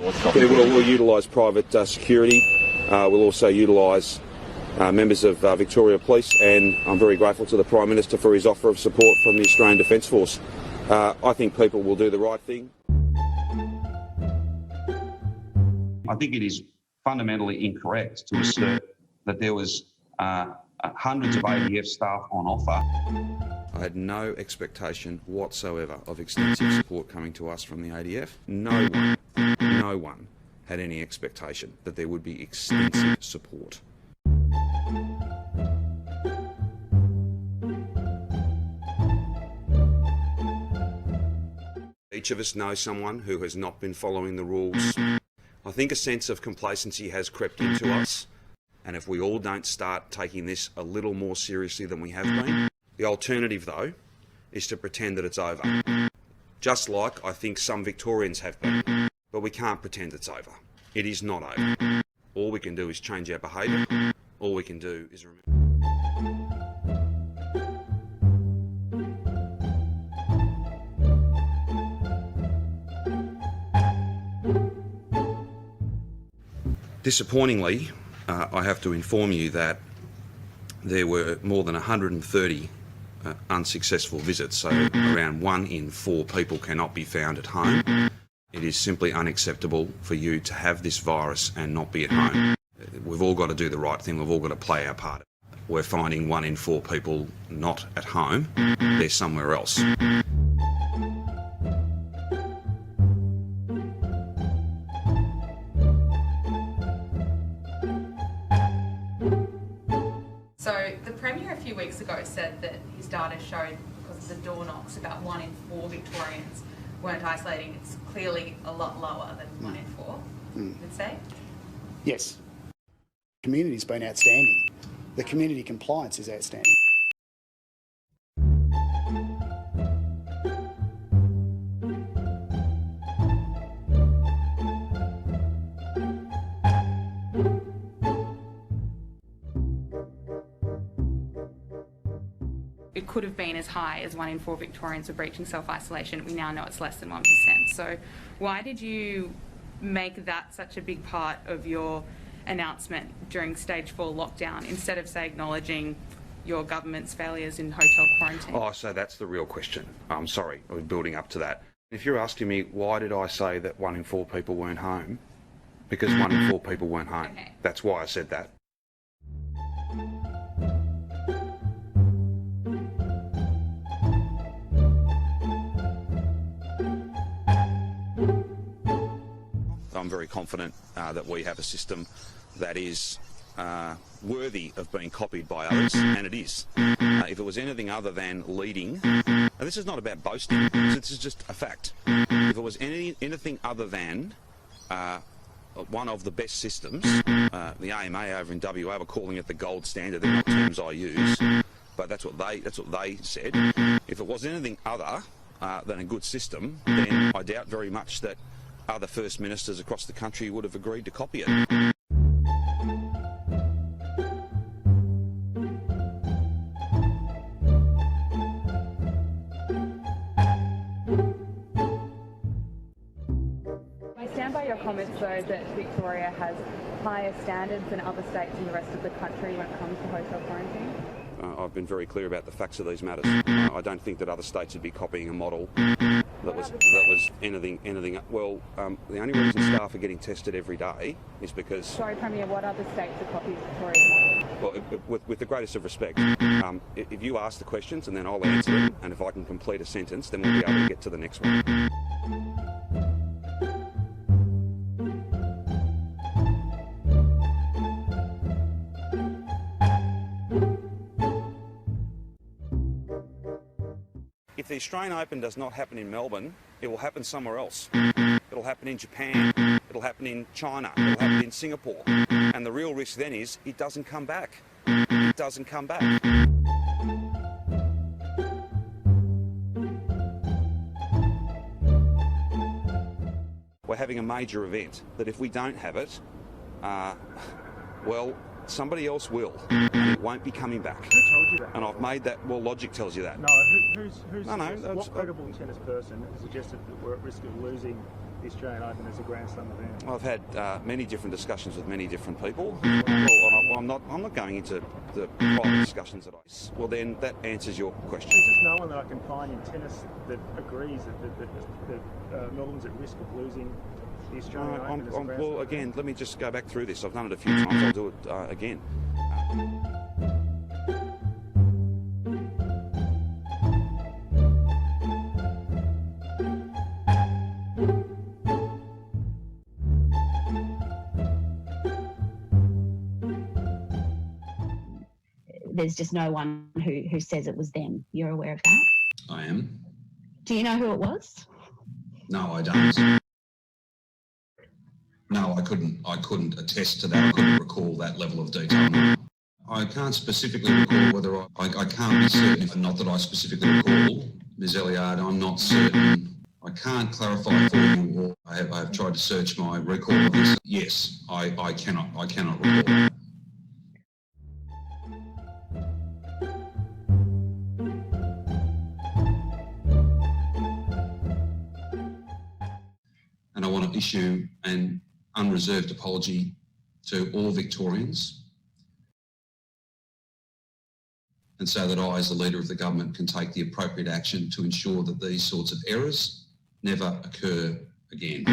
Yeah, we'll utilise private security. We'll also utilise members of Victoria Police, and I'm very grateful to the Prime Minister for his offer of support from the Australian Defence Force. I think people will do the right thing. I think it is fundamentally incorrect to assert that there was hundreds of ADF staff on offer. I had no expectation whatsoever of extensive support coming to us from the ADF. No one had any expectation that there would be extensive support. Each of us knows someone who has not been following the rules. I think a sense of complacency has crept into us, and if we all don't start taking this a little more seriously than we have been, the alternative, though, is to pretend that it's over. Just like I think some Victorians have been. But we can't pretend it's over. It is not over. All we can do is change our behaviour. All we can do is remember. Disappointingly, I have to inform you that there were more than 130 unsuccessful visits, so around 1 in 4 people cannot be found at home. It is simply unacceptable for you to have this virus and not be at home. We've all got to do the right thing, we've all got to play our part. We're finding 1 in 4 people not at home, they're somewhere else. So the Premier a few weeks ago said that his data showed, because of the door knocks, about 1 in 4 Victorians weren't isolating. It's clearly a lot lower than 1 in 4, you would say? Yes. The community's been outstanding. The community compliance is outstanding. It could have been as high as 1 in 4 Victorians were breaching self-isolation. We now know it's less than 1%. So why did you make that such a big part of your announcement during stage 4 lockdown instead of, say, acknowledging your government's failures in hotel quarantine? Oh, so that's the real question. I'm sorry, I was building up to that. If you're asking me why did I say that 1 in 4 people weren't home, because 1 in 4 people weren't home. Okay. That's why I said that. I'm very confident that we have a system that is worthy of being copied by others, and it is. If it was anything other than leading, and this is not about boasting, this is just a fact. If it was anything other than one of the best systems, the AMA over in WA were calling it the gold standard. They're not terms I use, but that's what they said. If it was anything other than a good system, then I doubt very much that other First Ministers across the country would have agreed to copy it. I stand by your comments, though, that Victoria has higher standards than other states in the rest of the country when it comes to hotel quarantine. I've been very clear about the facts of these matters. I don't think that other states would be copying a model that was anything. Well, the only reason staff are getting tested every day is because. Sorry, Premier, what other states are copying Victoria's model? Well, with the greatest of respect, if you ask the questions and then I'll answer them, and if I can complete a sentence, then we'll be able to get to the next one. If the Australian Open does not happen in Melbourne, it will happen somewhere else. It'll happen in Japan, it'll happen in China, it'll happen in Singapore. And the real risk then is it doesn't come back. It doesn't come back. We're having a major event that if we don't have it, well, somebody else will, and it won't be coming back. Who told you that? And I've made that, well, logic tells you that. No, who's No, suggested, what that's- credible tennis person suggested that we're at risk of losing the Australian Open as a Grand Slam event? I've had many different discussions with many different people. I'm not going into the private discussions that I... Well, then that answers your question. There's just no one that I can find in tennis that agrees that Melbourne's at risk of losing the Australian Open as a Grand Well, Slam again, event. let me just go back through this. I've done it a few times. I'll do it again. There's just no one who says it was them. You're aware of that? I am. Do you know who it was? No, I don't. No, I couldn't attest to that. I couldn't recall that level of detail. I can't specifically recall whether I can't be certain, if not that I specifically recall, Ms. Elliard, I'm not certain. I can't clarify for you, or I have tried to search my recall of this. Yes, I cannot recall. And I want to issue an unreserved apology to all Victorians, and so that I, as the Leader of the Government, can take the appropriate action to ensure that these sorts of errors never occur again.